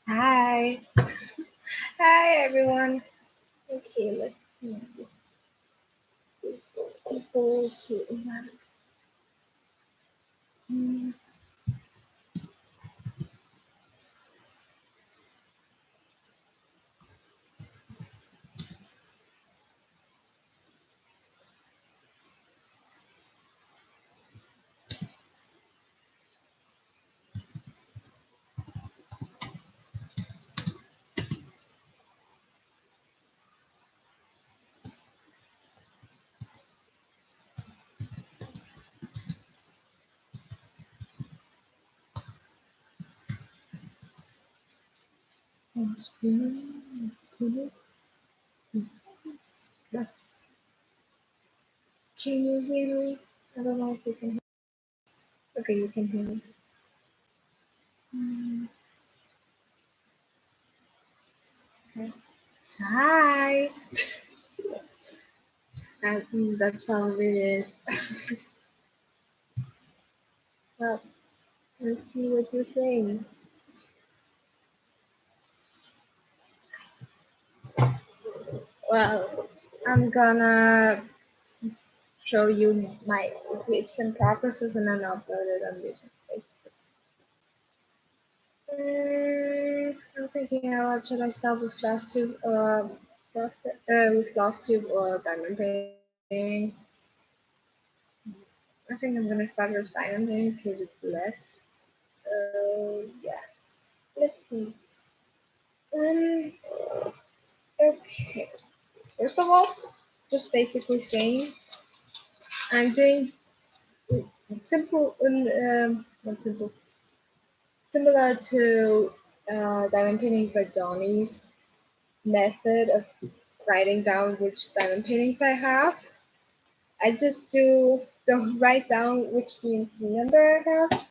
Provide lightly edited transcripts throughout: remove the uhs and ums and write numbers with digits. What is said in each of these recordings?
Hi. Hi, everyone. Okay, let's see. People to invite. Can you hear me? I don't know if you can hear. Okay, you can hear me. Okay. Hi. That's probably it. Well, let's see what you're saying. Well, I'm gonna show you my clips and progresses and then upload it on YouTube. I'm thinking about should I start with Flosstube or diamond painting. I think I'm gonna start with diamond painting because it's less. So yeah, let's see. Um, okay. First of all, just basically saying I'm doing simple not simple, similar to diamond painting but Donnie's method of writing down which diamond paintings I have. I just write down which DMC number I have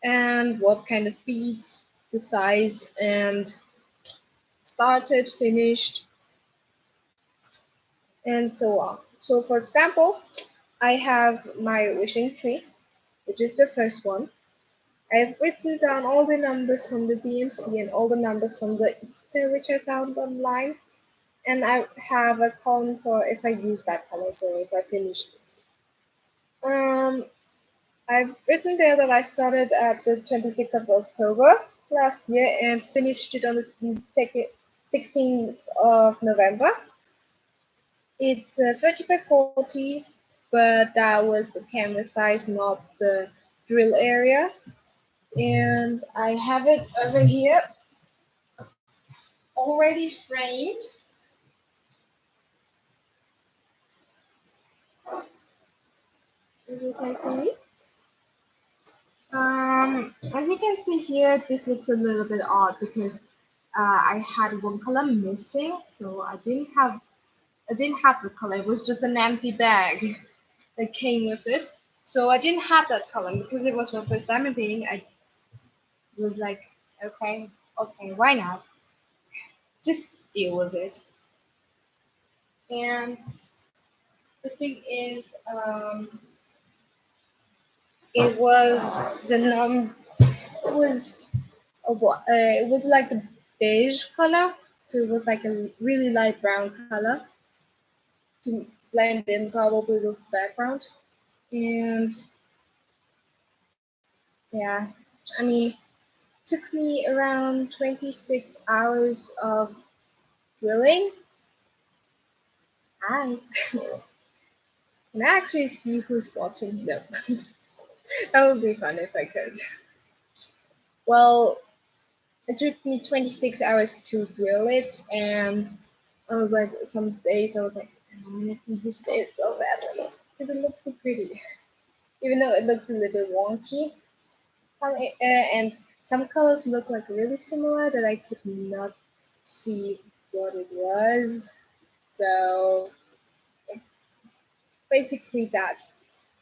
and what kind of beads, the size, and started, finished, and so on. So for example, I have my wishing tree, which is the first one. I've written down all the numbers from the DMC and all the numbers from the Easter which I found online. And I have a column for if I use that color, so if I finished it. I've written there that I started at the 26th of October last year and finished it on the 16th of November. It's 30 by 40, but that was the canvas size, not the drill area. And I have it over here already framed. As you can see. As you can see here, this looks a little bit odd because I had one color missing, so I didn't have the color. It was just an empty bag that came with it. So I didn't have that color because it was my first time painting. I was like, okay, why not? Just deal with it. And the thing is, it was the num was it was like a beige color, so it was like a really light brown color to blend in probably with the background. And yeah, I mean, took me around 26 hours of drilling. I can I actually see who's watching? No, that would be fun if I could. Well, it took me 26 hours to drill it, and I was like, some days I was like, I want to use it so badly because it looks so pretty, even though it looks a little bit wonky. And some colors look like really similar that I could not see what it was. So basically that.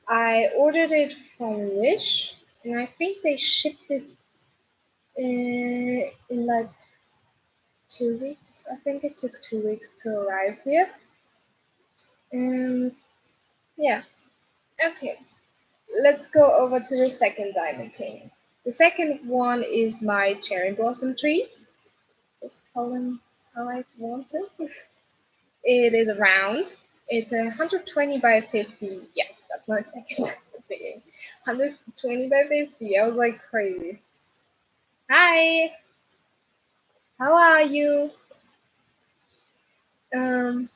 I ordered it from Wish, and I think they shipped it in like 2 weeks. I think it took 2 weeks to arrive here. And yeah, okay. Let's go over to the second diamond painting. The second one is my cherry blossom trees. Just call them how I want it. It is round. It's 120 by 50. Yes, that's my second thing. 120 by 50. I was like crazy. Hi, how are you? Um,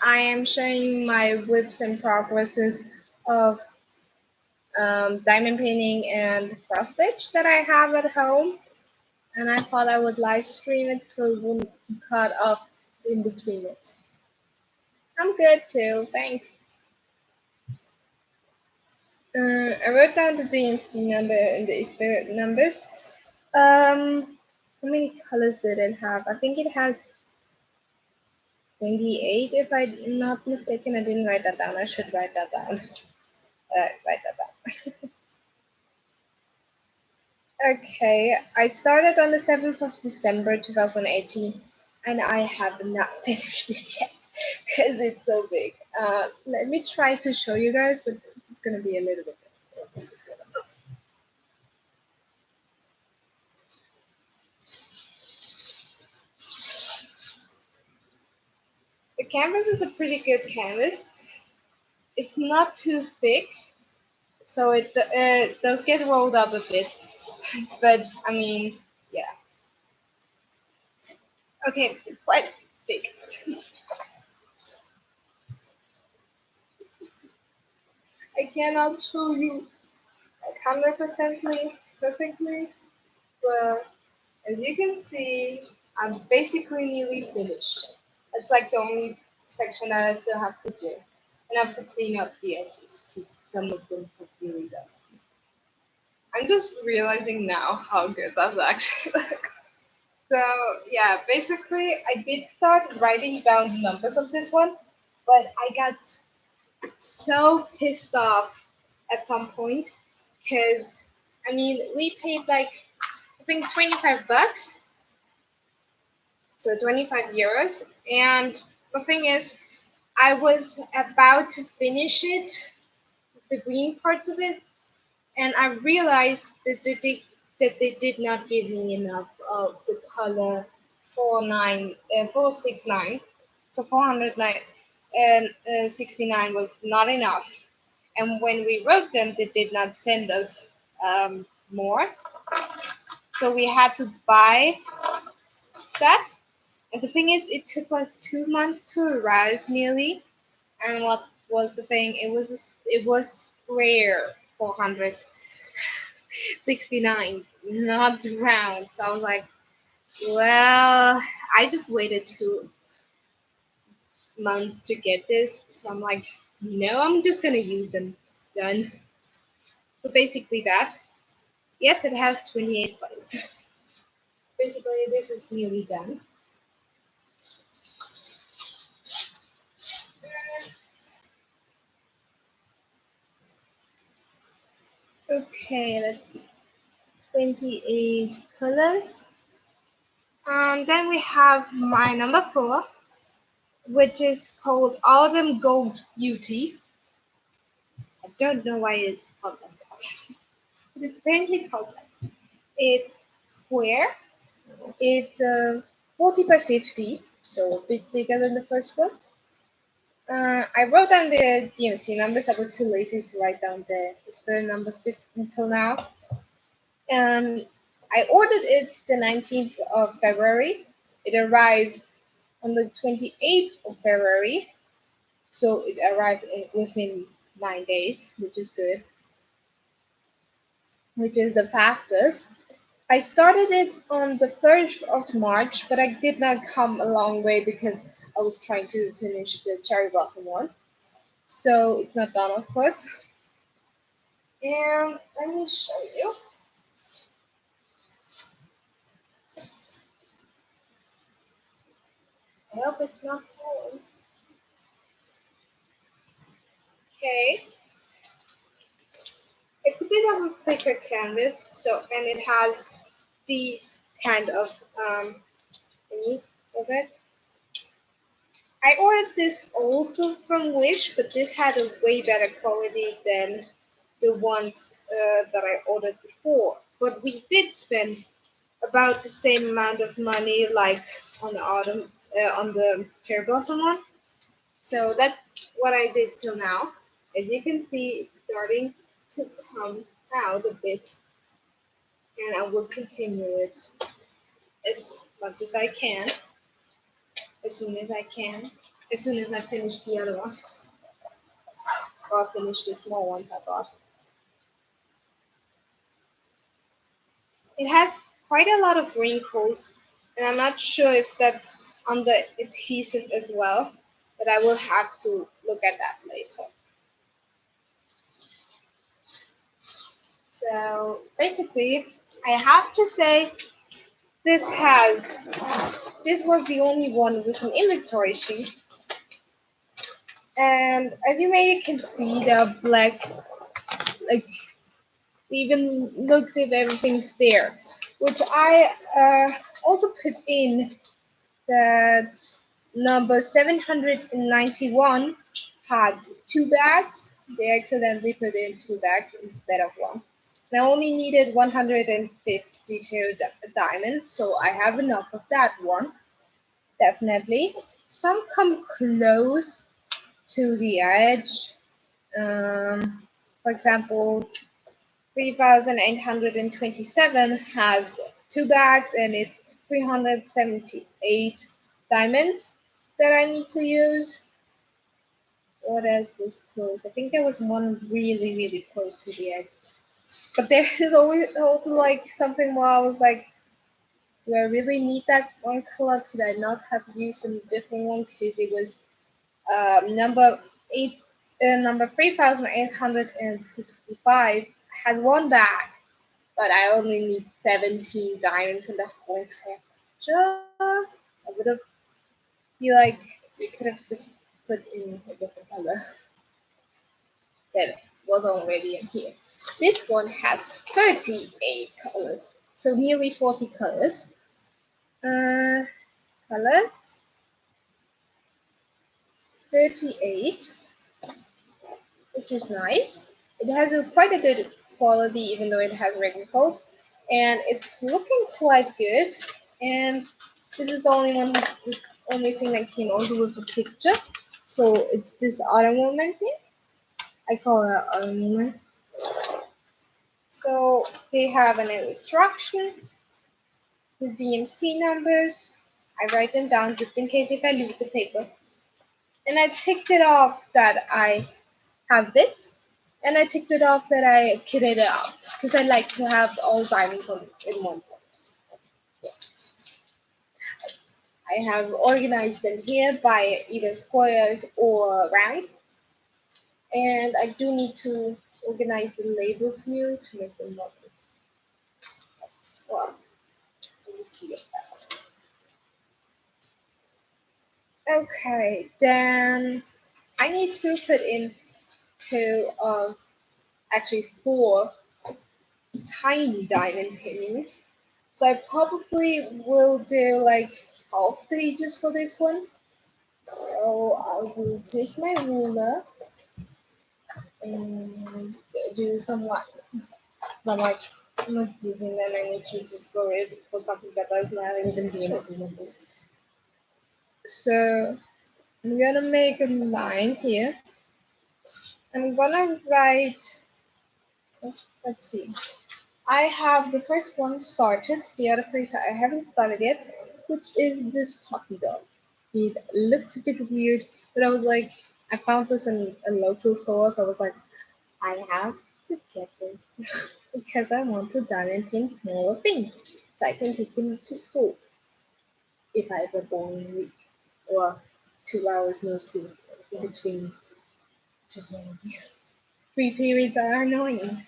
I am showing my whips and progresses of diamond painting and cross stitch that I have at home, and I thought I would live stream it so it wouldn't cut off in between it. I'm good too, thanks. I wrote down the DMC number and the spirit numbers. How many colors did it have? I think it has 28, if I'm not mistaken. I didn't write that down. I should write that down. Write that down. Okay, I started on the 7th of December 2018, and I have not finished it yet because it's so big. Let me try to show you guys, but it's gonna be a little bit. The canvas is a pretty good canvas. It's not too thick, so it does get rolled up a bit, but I mean, yeah. Okay, it's quite big. I cannot show you like 100% perfectly, but as you can see, I'm basically nearly finished. It's like the only section that I still have to do, and I have to clean up the edges because some of them have really dusty. I'm just realizing now how good that's actually. So yeah, basically I did start writing down the numbers of this one, but I got so pissed off at some point because I mean we paid like I think 25 bucks, so 25 euros, and the thing is I was about to finish it, the green parts of it, and I realized that they did not give me enough of the color 469. So 409 and 69 was not enough. And when we wrote them, they did not send us more. So we had to buy that. And the thing is, it took like 2 months to arrive nearly. And what was the thing? It was rare 469, not round. So I was like, well, I just waited 2 months to get this. So I'm like, no, I'm just gonna use them. Done. So basically that. Yes, it has 28 buttons. Basically, this is nearly done. Okay, let's see. 28 colors. Then we have my number 4, which is called Autumn Gold Beauty. I don't know why it's called like that, but it's apparently called that. It's square. It's 40 by 50, so a bit bigger than the first one. I wrote down the DMC numbers. I was too lazy to write down the spell numbers until now. Um, I ordered it the 19th of February. It arrived on the 28th of February, so it arrived within 9 days, which is good, which is the fastest. I started it on the 3rd of March, but I did not come a long way because I was trying to finish the cherry blossom one. So it's not done, of course. And let me show you. I hope it's not falling. Okay. It's a bit of a thicker canvas, so and it has these kind of thingies of it. I ordered this also from Wish, but this had a way better quality than the ones that I ordered before. But we did spend about the same amount of money like on the autumn on the cherry blossom one. So that's what I did till now. As you can see, it's starting to come out a bit, and I will continue it as much as I can, as soon as I can, as soon as I finish the other one, or finish the small ones I bought. It has quite a lot of wrinkles, and I'm not sure if that's on the adhesive as well, but I will have to look at that later. So basically, I have to say this has this was the only one with an inventory sheet, and as you maybe can see, they're black. Like even look if everything's there, which I also put in that number 791 had two bags. They accidentally put in two bags instead of one. And I only needed 152 diamonds, so I have enough of that one, definitely. Some come close to the edge. For example, 3827 has two bags and it's 378 diamonds that I need to use. What else was close? I think there was one really, really close to the edge. But there is always also like something where I was like, do I really need that one color? Could I not have used a different one? Because it was number eight, number 3865 has one bag, but I only need 17 diamonds in the whole entire picture. I would have feel like you could have just put in a different color that was already in here. This one has 38 colors, so nearly 40 colors. Colors 38, which is nice. It has quite a good quality, even though it has wrinkles, and it's looking quite good. And this is the only thing that came also with a picture. So it's this autumn woman here. I call her autumn woman. So they have an instruction, the DMC numbers. I write them down just in case if I lose the paper. And I ticked it off that I have it, and I ticked it off that I kitted it out because I like to have all diamonds in one place. Yeah. I have organized them here by either squares or rounds, and I do need to organize the labels here to make them more. Well, let me see it out. Okay, then I need to put in two of actually four tiny diamond pennies. So I probably will do like half pages for this one. So I will take my ruler and do some lines. But like I'm not using that many pages for it for something that does not even do anything with this. So I'm gonna make a line here. I'm gonna write, let's see. I have the first one started, the other three I haven't started yet, which is this puppy dog. It looks a bit weird, but I was like, I found this in a local store, so I was like, I have to get this because I want to diamond paint smaller things so I can take them to school if I have a boring week or 2 hours no sleep in between, just annoying. Free periods are annoying.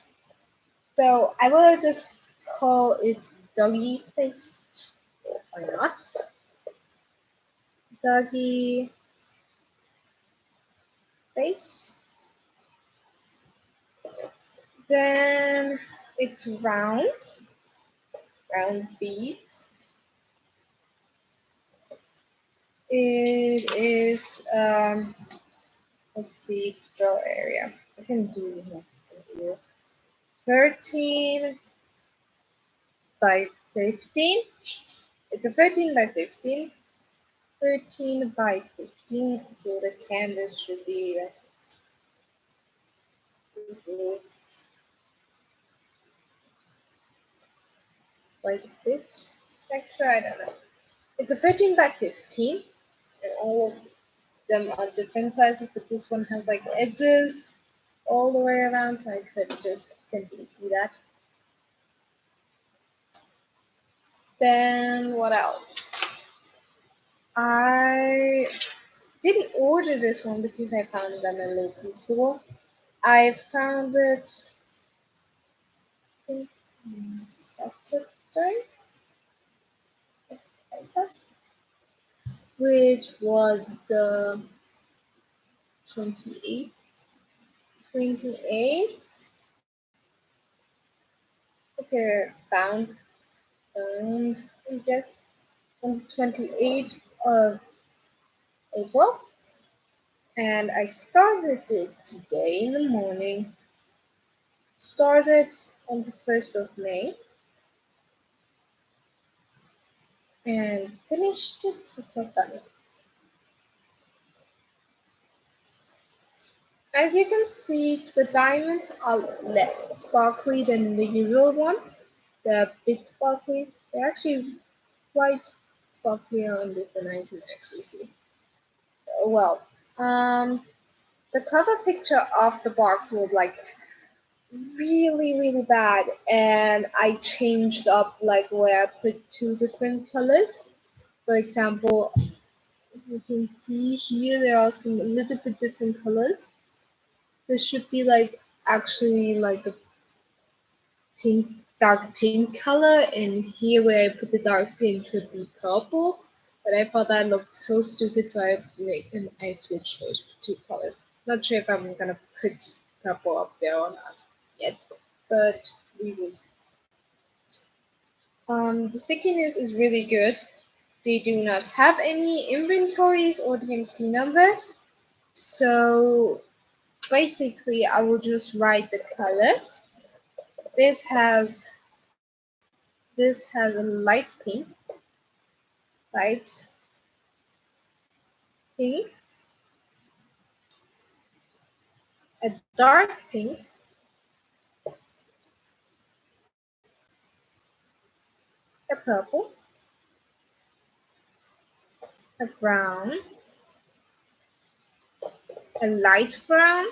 So I will just call it doggy face or not. Doggy face. Then it's round beads. It is let's see, draw area. I can do here. 13 by 15. It's a 13 by 15. 13 by 15. So the canvas should be quite a bit extra. I don't know. It's a 13 by 15, and all of them are different sizes, but this one has like edges all the way around, so I could just simply see that. Then what else? I didn't order this one because I found it at my local store. I found it on Saturday, which was the 28th. 28th. Okay, found, I guess, on the 28th of April. And I started it today in the morning. Started on the 1st of May. And finished it. It's so funny. As you can see, the diamonds are less sparkly than the usual ones. They're a bit sparkly. They're actually quite sparklier on this than I can actually see. Well, the cover picture of the box was like really bad, and I changed up like where I put two different colors. For example, you can see here there are some a little bit different colors. This should be like actually like a pink, dark pink color, and here where I put the dark pink should be purple. But I thought that looked so stupid, so I switched those two colors. Not sure if I'm gonna put purple up there or not yet, but we will see. The stickiness is really good. They do not have any inventories or DMC numbers, so basically I will just write the colors. This has a light light pink, a dark pink, a purple, a brown, a light brown,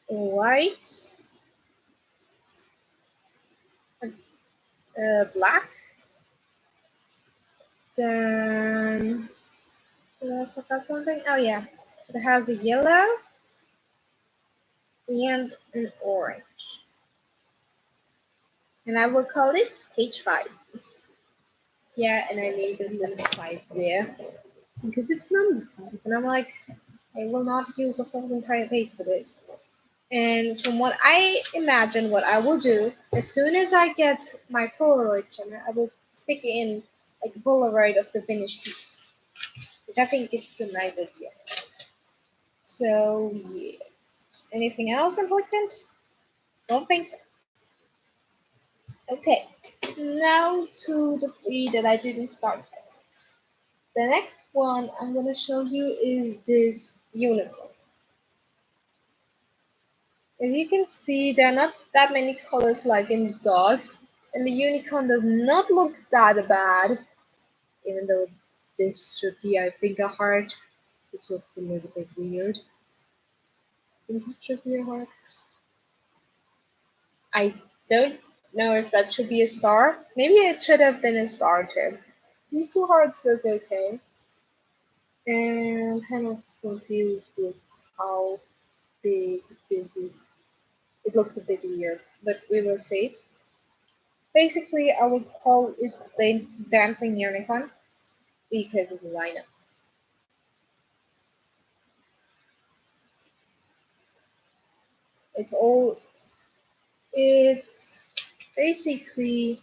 a white, a black, then did I forgot something? Oh yeah, it has a yellow and an orange. And I will call this page 5. Yeah, and I made a little 5 there because it's number 5. And I'm like, I will not use a whole entire page for this. And from what I imagine, what I will do, as soon as I get my Polaroid camera, I will stick in like a Polaroid of the finished piece, which I think is a nice idea. So, yeah. Anything else important? Don't think so. Okay, now to the 3 that I didn't start yet. The next one I'm going to show you is this unicorn. As you can see, there are not that many colors like in the dog, and the unicorn does not look that bad, even though this should be, I think, a heart, which looks a little bit weird. I think it should be a heart. I don't know if that should be a star. Maybe it should have been a star too. These two hearts look okay. And I'm kind of confused with how big this is. It looks a bit weird, but we will see. Basically, I would call it the dancing unicorn because of the lineup. It's all. It's basically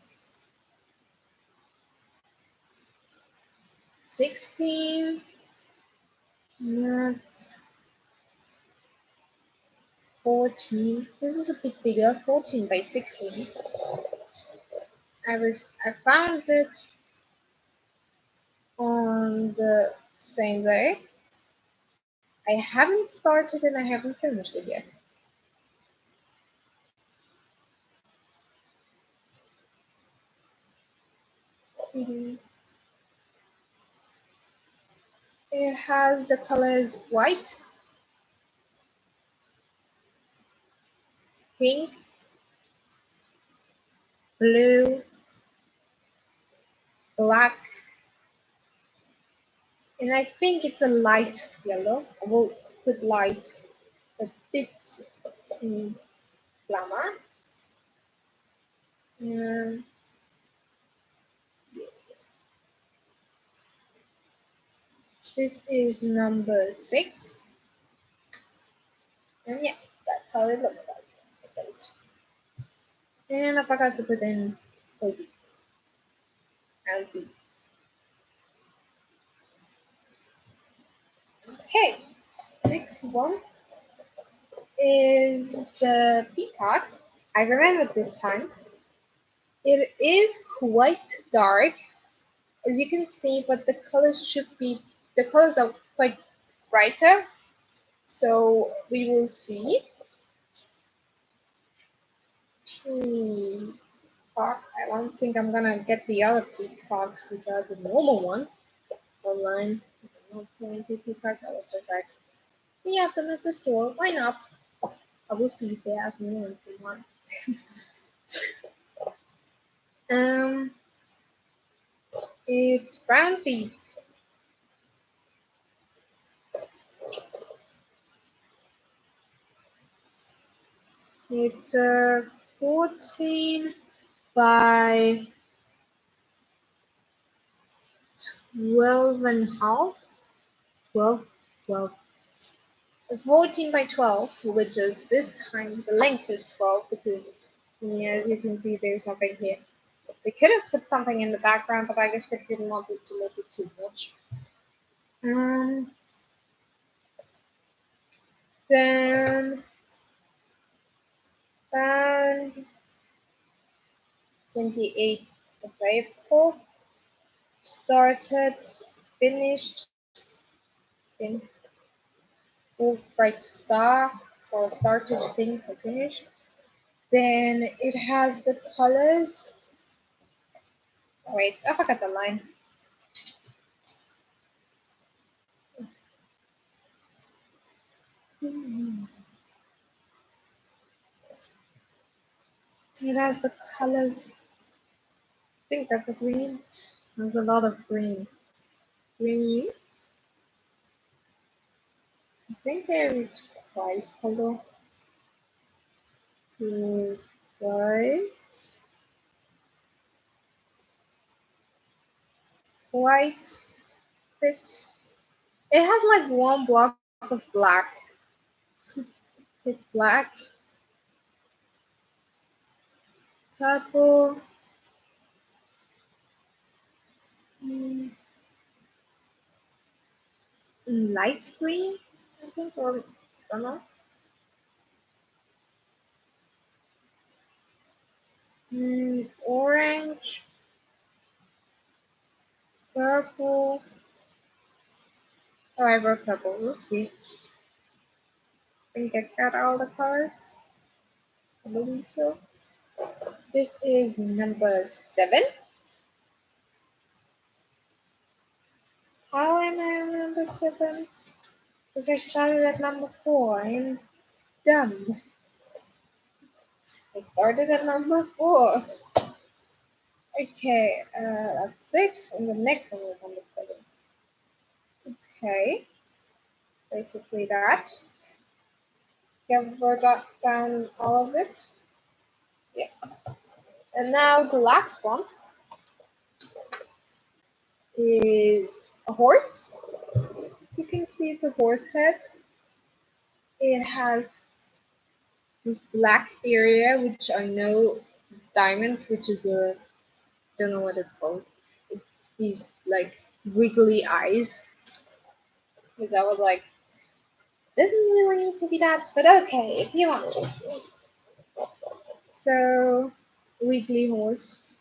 16 minutes. 14. This is a bit bigger, 14 by 16. I found it on the same day. I haven't started and I haven't finished it yet. It has the colors white, pink, blue, black, and I think it's a light yellow. I will put light a bit in Flama. And this is number 6. And yeah, that's how it looks like. And I forgot to put in OB and B. Okay, next one is the peacock. I remember this time. It is quite dark, as you can see, but the colors are quite brighter. So we will see. Peacock. I don't think I'm gonna get the other peacocks, which are the normal ones, online. I'm not selling peacock. I was just like, we have them at the store. Why not? I will see if they have more if they want. um, it's brown feet. It's 14 by 12 and a half. 12, 12. 14 by 12, which is this time the length is 12 because, yeah, as you can see, there's nothing here. They could have put something in the background, but I guess they didn't want it to make it too much. Then found 28th of April, started, finished in full bright star, or started, finished. Then it has the colors. Wait, I forgot the line. It has the colors. I think that's a green. There's a lot of green. Green. I think there's twice color. White. White. Bit. It has like one block of black. It's black. Purple. Mm, light green, I think, or I don't know. Orange, purple. Oh, I wrote purple. Oopsie. I think I got all the colors. I believe so. This is number 7. How am I on number 7? Because I started at number 4. I am dumb. I started at number 4. Okay, that's 6, and the next one is number 7. Okay, basically that. Have I got down all of it? Yeah. And now the last one is a horse. As you can see, the horse head. It has this black area, which are no diamonds, which is a, don't know what it's called. It's these like wiggly eyes, which I was like, Doesn't really need to be that, but okay, if you want it. So, weekly horse.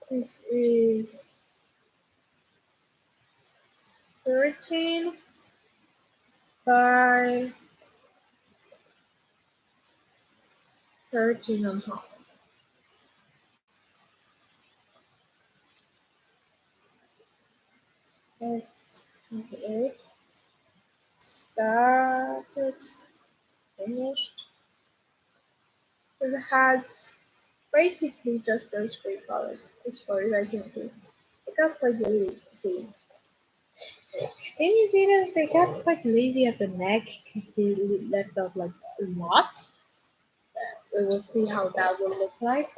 This is 13 by 13 and a half. And 28. Started, finished. It has basically just those three colors, as far as I can see. They got quite lazy. Then you see that they got quite lazy at the neck because they left out like a lot. We will see how that will look like.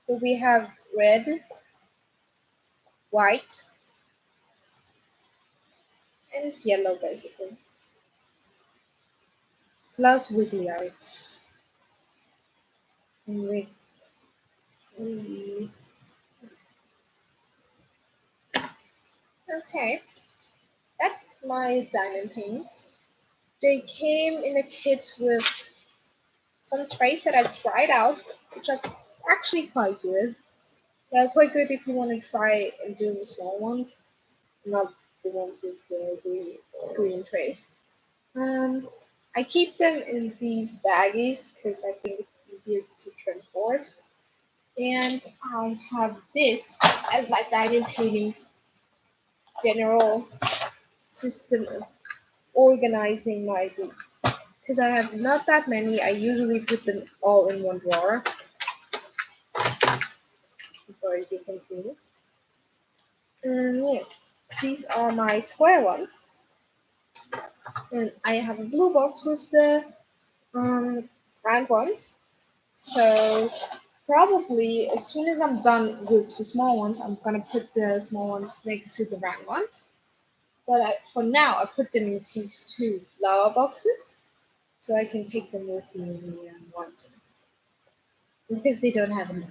So we have red, white, and yellow basically. Plus wiggly eye. And okay, that's my diamond paints. They came in a kit with some trays that I tried out, which are actually quite good. They're quite good if you want to try and do the small ones, not the ones with the green trays. Um, I keep them in these baggies because I think it's easier to transport. And I have this as my diamond painting general system of organizing my beads. Because I have not that many, I usually put them all in one drawer, as far as you can see. Yes, these are my square ones. And I have a blue box with the round ones. So probably as soon as I'm done with the small ones, I'm gonna put the small ones next to the round ones. But for now, I put them in these two lower boxes, so I can take them with me when I want to. Because they don't have a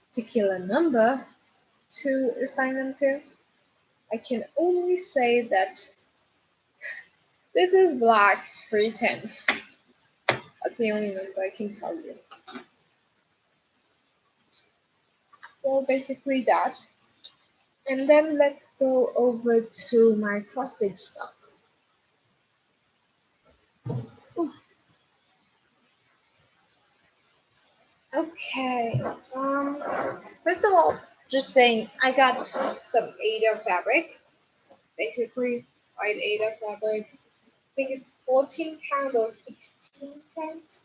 particular number to assign them to, I can only say that this is black 310. That's the only number I can tell you. Well, basically that. And then let's go over to my cross stitch stuff. Okay. First of all, just saying, I got some Ada fabric, basically white Ada fabric. I think it's 14 pounds or 16 pounds.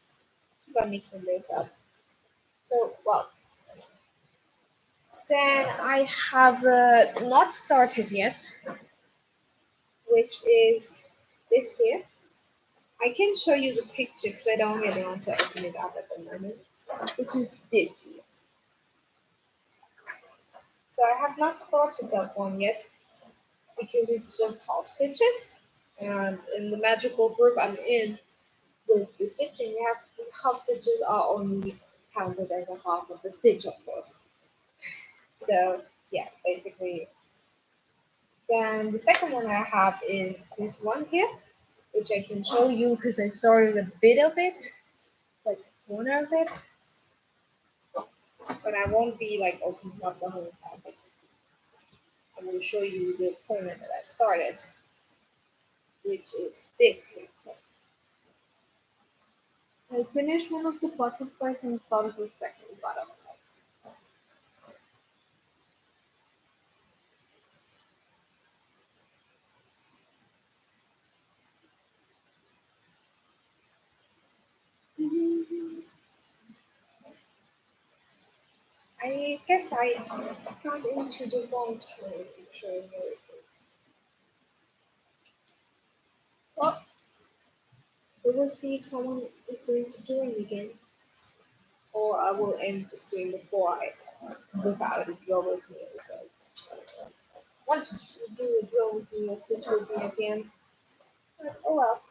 Keep on mixing this up. So, well, then I have not started yet, which is this here. I can show you the picture because I don't really want to open it up at the moment, which is this here. So I have not started that one yet because it's just half stitches. And in the magical group I'm in with the stitching, we have half stitches are only counted as a half of the stitch, of course. So yeah, basically. Then the second one I have is this one here, which I can show you because I started a bit of it, like a corner of it, but I won't be like opening up the whole thing. I will show you the corner that I started, which is this here. I finished one of the butterflies and started the second butterfly. I guess I got into the wrong time showing you. Well, we will see if someone is going to join again, or I will end the stream before I go out and go with me. So, once you do a drill with me or stitch with me again, oh well.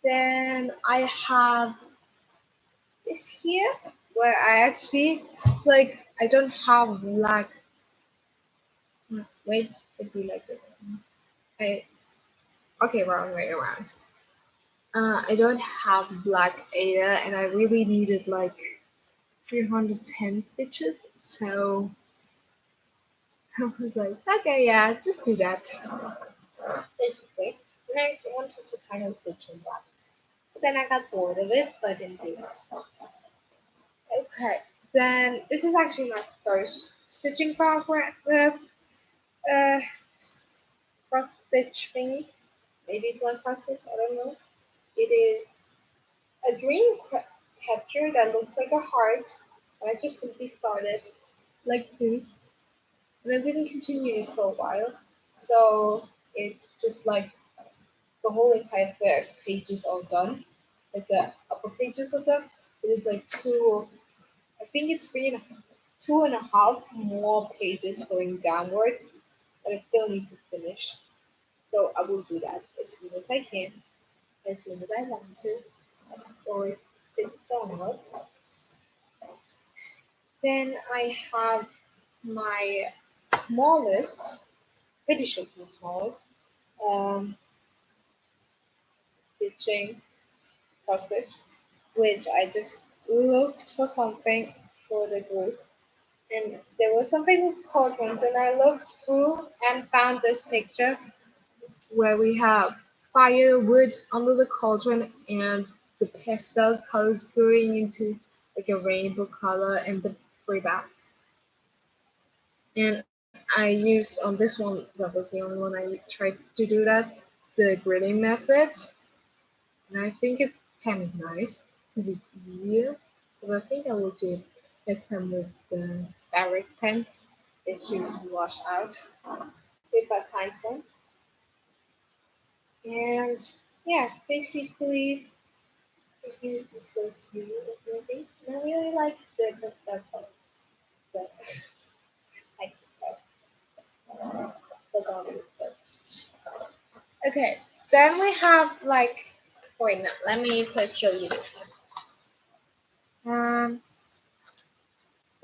Then I have this here where I actually, it's like I don't have black. Wait, it'd be like this. I okay, wrong way around. I don't have black either, and I really needed like 310 stitches, so I was like, okay, yeah, just do that. Basically, and I wanted to kind of stitch in black, but then I got bored of it, so I didn't do that. Okay, then this is actually my first stitching program, uh, cross stitch thingy. Maybe it's not cross stitch, I don't know. It is a dream capture that looks like a heart, and I just simply started like this, and I didn't continue it for a while. So it's just like the whole entire first pages are done, like the upper pages of them. It is like I think it's 2.5 more pages going downwards that I still need to finish. So I will do that as soon as I can, as soon as I want to, or if it's downward. Then I have my smallest, pretty sure it's my smallest, um, stitching cross stitch, which I just looked for something for the group. And there was something with cauldrons, and I looked through and found this picture where we have firewood under the cauldron and the pastel colors going into like a rainbow color and the three bats. And I used on this one, that was the only one I tried to do that, the gridding method. And I think it's kind of nice because it's easier. But I think I will do it next time with the fabric pens if you wash out if I find them. And yeah, basically I used this for a few different things. And I really like the pastel color. So like the garden stuff. Okay, then we have like wait no, let me first show you this one.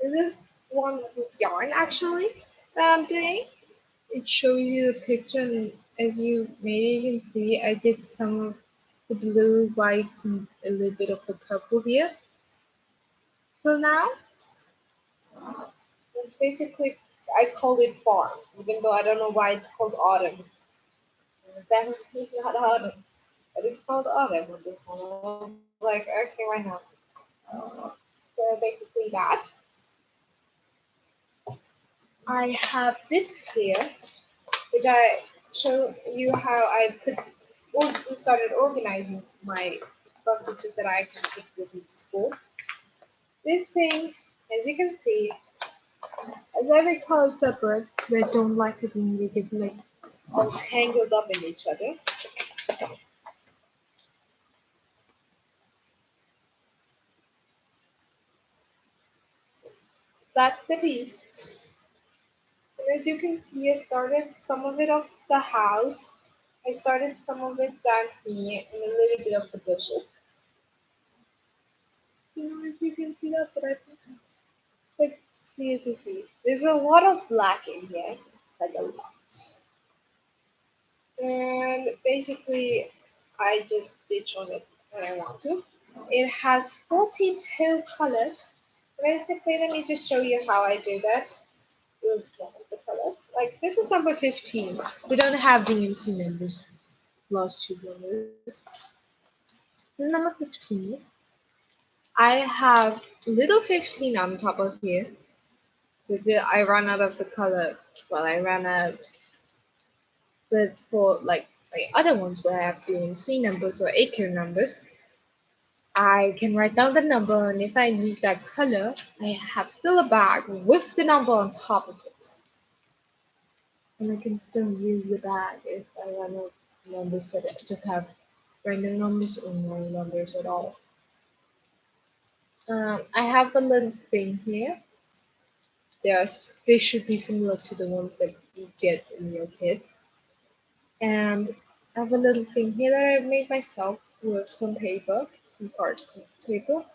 This is one with yarn actually that I'm doing. It shows you the picture, and as you maybe can see, I did some of the blue, whites, and a little bit of the purple here. So now, it's basically, I call it fall, even though I don't know why it's called autumn. Definitely not autumn, but it's called autumn on this one. I was like, okay, why not? So basically that. I have this here, which I show you how I started organizing my cross stitches that I actually took with me to school. This thing, as you can see, has every color separate because I don't like it when they get like all tangled up in each other. That's the piece. And as you can see, I started some of it off the house. I started some of it down here and a little bit of the bushes. You know if you can see that, but I think quite clear to see. There's a lot of black in here, like a lot. And basically, I just stitch on it when I want to. It has 42 colors. Basically, let me just show you how I do that with the colors. Like this is number 15. We don't have DMC numbers, last two numbers. Number 15. I have little 15 on top of here. So I run out of the color. Well, I ran out. But for like other ones where I have DMC numbers or acre numbers, I can write down the number, and if I need that color, I have still a bag with the number on top of it. And I can still use the bag if I run out of numbers that just have random numbers or no numbers at all. I have a little thing here. They should be similar to the ones that you get in your kit. And I have a little thing here that I made myself. with some paper, some card paper.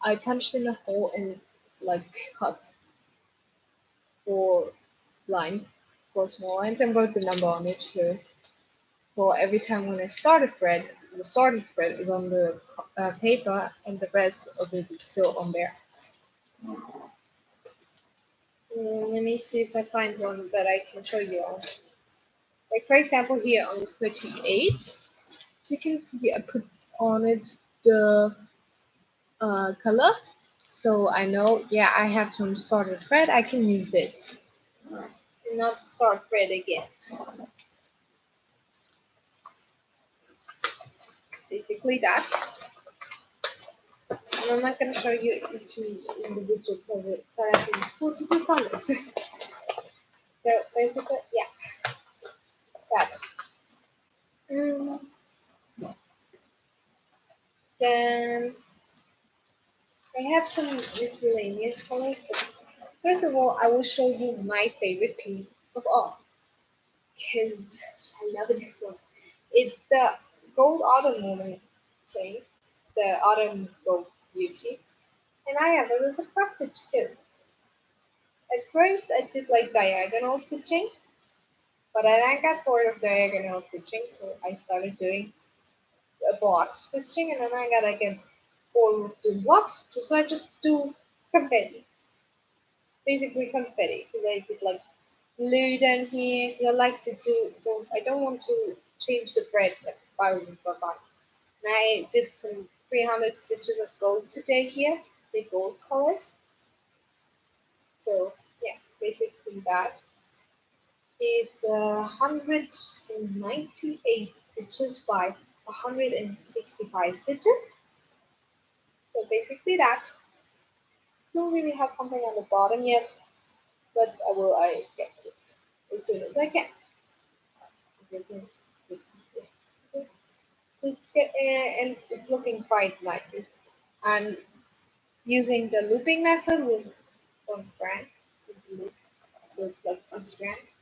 I punched in a hole and like cut 4 lines, 4 small lines, and wrote the number on it too. For every time when I start a thread, the started thread is on the paper, and the rest of it is still on there. Let me see if I find one that I can show you on. Like for example, here on 38, you can see I put on it the color, so I know, yeah, I have some started thread. I can use this, and not start thread again. Basically that. And I'm not gonna show you each individual color, but I can put 42 colors. So basically, yeah, that. Then I have some miscellaneous colors. But first of all, I will show you my favorite piece of all, because I love this one. It's the Gold Autumn Moment thing, the Autumn Gold Beauty, and I have a little cross stitch too. At first, I did like diagonal stitching, but then I got bored of diagonal stitching, so I started doing a block stitching, and then I got again bored with doing blocks, so I just do confetti, basically confetti, because I did like blue down here, because I like to I don't want to change the thread like thousands of times. And I did some 300 stitches of gold today here, the gold colors. So yeah, basically that. It's 198 stitches by 165 stitches. So basically that. Don't really have something on the bottom yet, but I get to it as soon as I can. And it's looking quite nice. I'm using the looping method with one strand, so it's like 2 strands.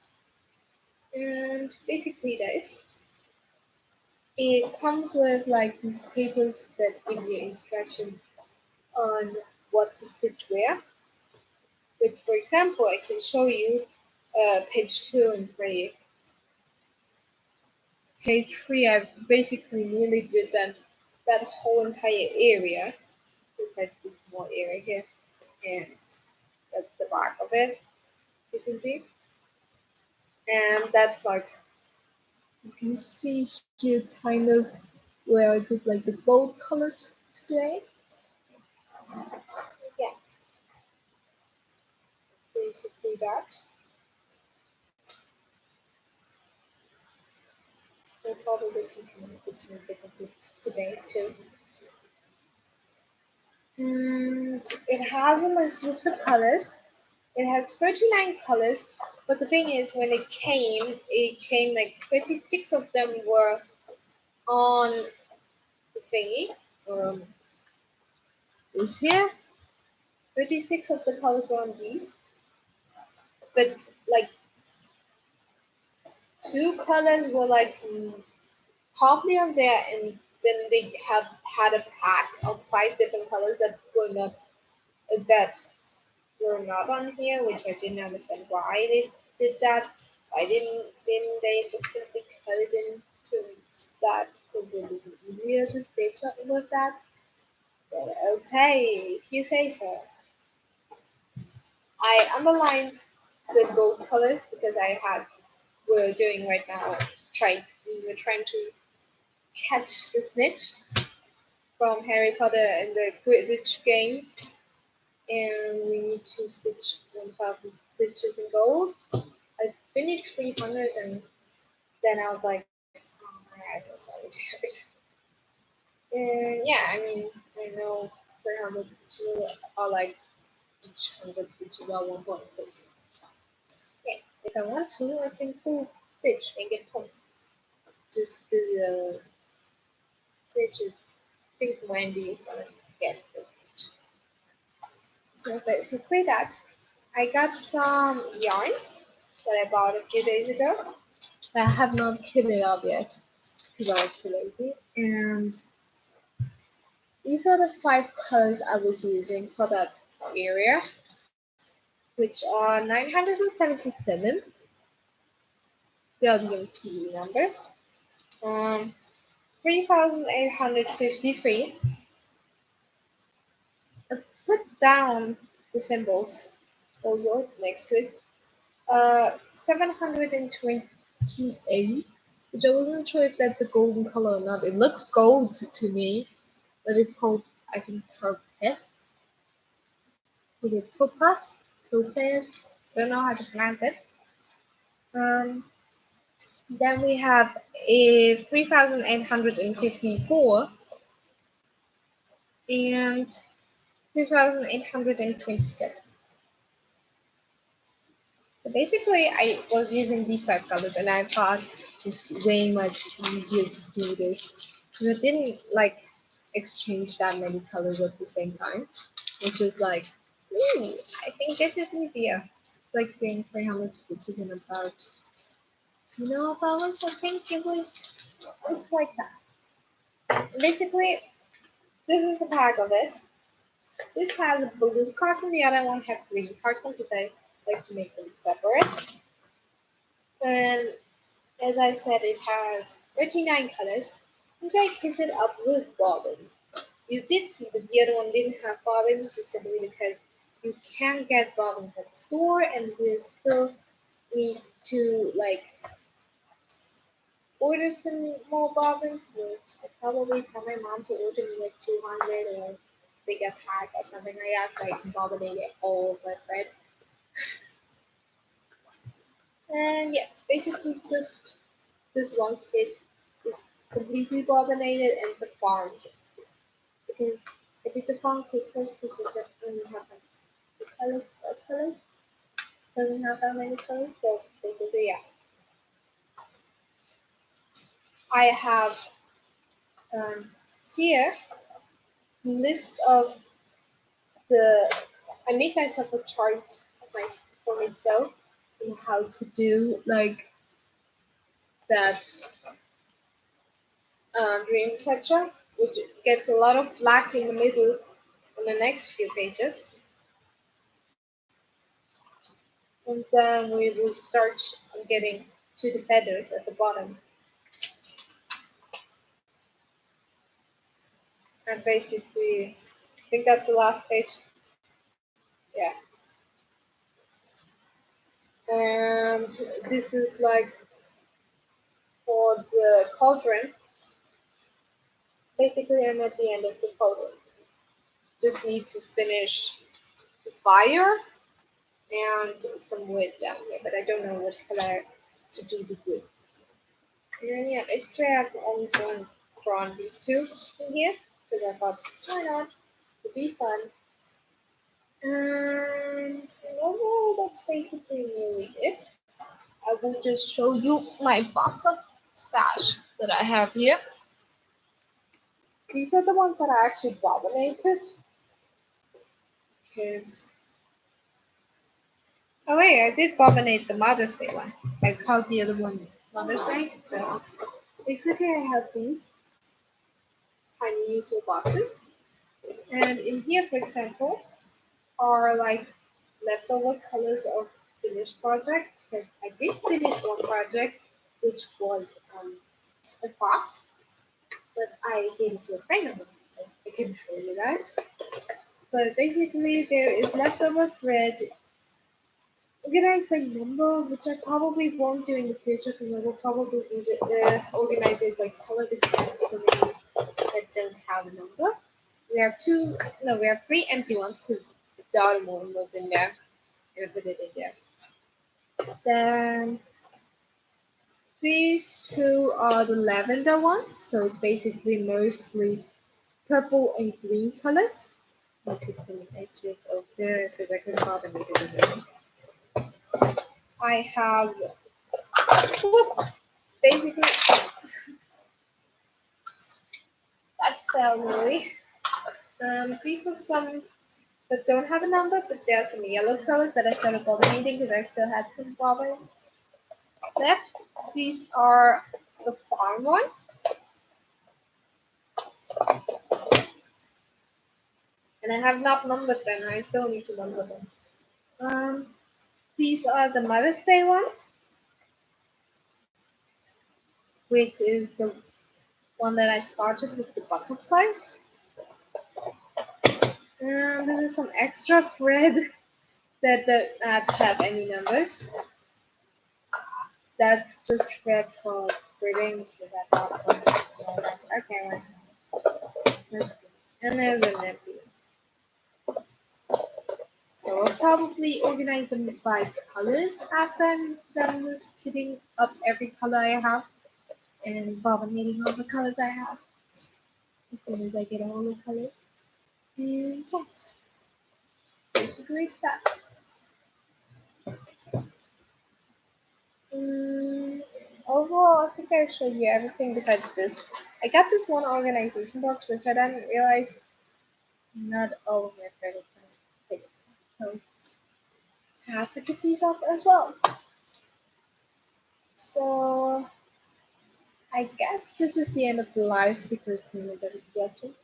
And basically this. It comes with like these papers that give you instructions on what to stitch where. But for example, I can show you page 2 and 3. Page 3, I basically nearly did that whole entire area. Just like this small area here, and that's the back of it, you can see. And that's like, you can see here kind of where I did like the gold colors today. Yeah, basically that. We'll probably continue stitching a bit of it today too. And it has a list of the colors. It has 39 colors, but the thing is, when it came like 36 of them were on the thingy. Is here 36 of the colors were on these, but like 2 colors were like hardly on there, and then they have had a pack of 5 different colors that were not on here, which I didn't understand why they did that. Why didn't they just simply cut it into that, because it would be easier to stitch with that? But okay, if you say so. I underlined the gold colors because we're doing right now. We're trying to catch the snitch from Harry Potter and the Quidditch games, and we need to stitch 1,000 stitches in gold. I finished 300, and then I was like, oh, my eyes are starting to hurt. And yeah, I mean, I know 300 stitches are like each 100 stitches are 1.6. Yeah, if I want to, I can still stitch and get home. Just the stitches. I think Wendy is gonna get the stitch. So basically that. I got some yarns that I bought a few days ago. I have not kit it up yet because I was too lazy. And These are the 5 colors I was using for that area, which are 977, the DMC numbers, 3853. I put down the symbols also next to it. 728, which I wasn't sure if that's a golden color or not. It looks gold to me, but it's called, I think, topaz. Is it topaz? Topaz? I don't know how to pronounce it. Um, then we have a 3854 and 3827. So basically, I was using these 5 colors, and I thought it's way much easier to do this because I didn't like exchange that many colors at the same time, which is like, ooh, I think this is easier. It's like doing 300 stitches in about 2.5 hours. I think it's like that. Basically, this is the back of it. This has a blue carton, the other one has green carton because I like to make them separate. And as I said, it has 39 colors, which I kitted up with bobbins. You did see that the other one didn't have bobbins just simply because you can get bobbins at the store, and we still need to like order some more bobbins. I probably tell my mom to order me like 200 or they get pack or something like that so I can bobbinate it all of my thread. And yes, basically just this one kit is completely bobbinated and the farm kit. Because I did the farm kit first because it doesn't have like the colors, doesn't have that many colors. So basically, yeah, I have here list of the. I made myself a chart of for myself on how to do like that dream catcher, which gets a lot of black in the middle on the next few pages. And then we will start getting to the feathers at the bottom. And basically, I think that's the last page. Yeah. And this is like for the cauldron. Basically, I'm at the end of the cauldron. Just need to finish the fire and some wood down here, but I don't know what color to do the wood. And then yeah, basically I've only drawn these two in here because I thought, why not? It'd be fun. And overall, that's basically really it. I will just show you my box of stash that I have here. These are the ones that I actually bobbinated. Because, oh wait, I did bobbinate the Mother's Day one. I called the other one Mother's Day. So basically, I have these tiny useful boxes. And in here, for example, are like leftover colors of finished project. Because I did finish one project, which was a fox, but I gave it to a friend of mine. I can show you guys. But basically, there is leftover thread organized by number, which I probably won't do in the future because I will probably use it, organize it by color because so many that don't have a number. We have we have 3 empty ones because the other one was in there. And I put it in there. Then these two are the lavender ones, so it's basically mostly purple and green colors. I put some extras over there because I couldn't bother me to do it. I have basically that fell really. These are some that don't have a number, but there are some yellow colors that I started bobbinating because I still had some bobbins left. These are the farm ones. And I have not numbered them. I still need to number them. These are the Mother's Day ones, which is the one that I started with the butterflies. This is some extra thread that does not have any numbers. That's just thread for threading. Okay, let's see. And there's an empty. So I'll probably organize them by colors after I'm done with hitting up every color I have and bobbinating all the colors I have as soon as I get all the colors. And yes, basically it's that. Overall, I think I showed you everything besides this. I got this one organization box, which I didn't realize not all of my thread is going to take. So I have to get these up as well. So I guess this is the end of the live because nobody's watching.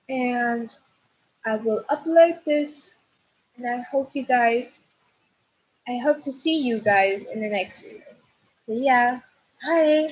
And I will upload this, and I hope to see you guys in the next video. So yeah, bye.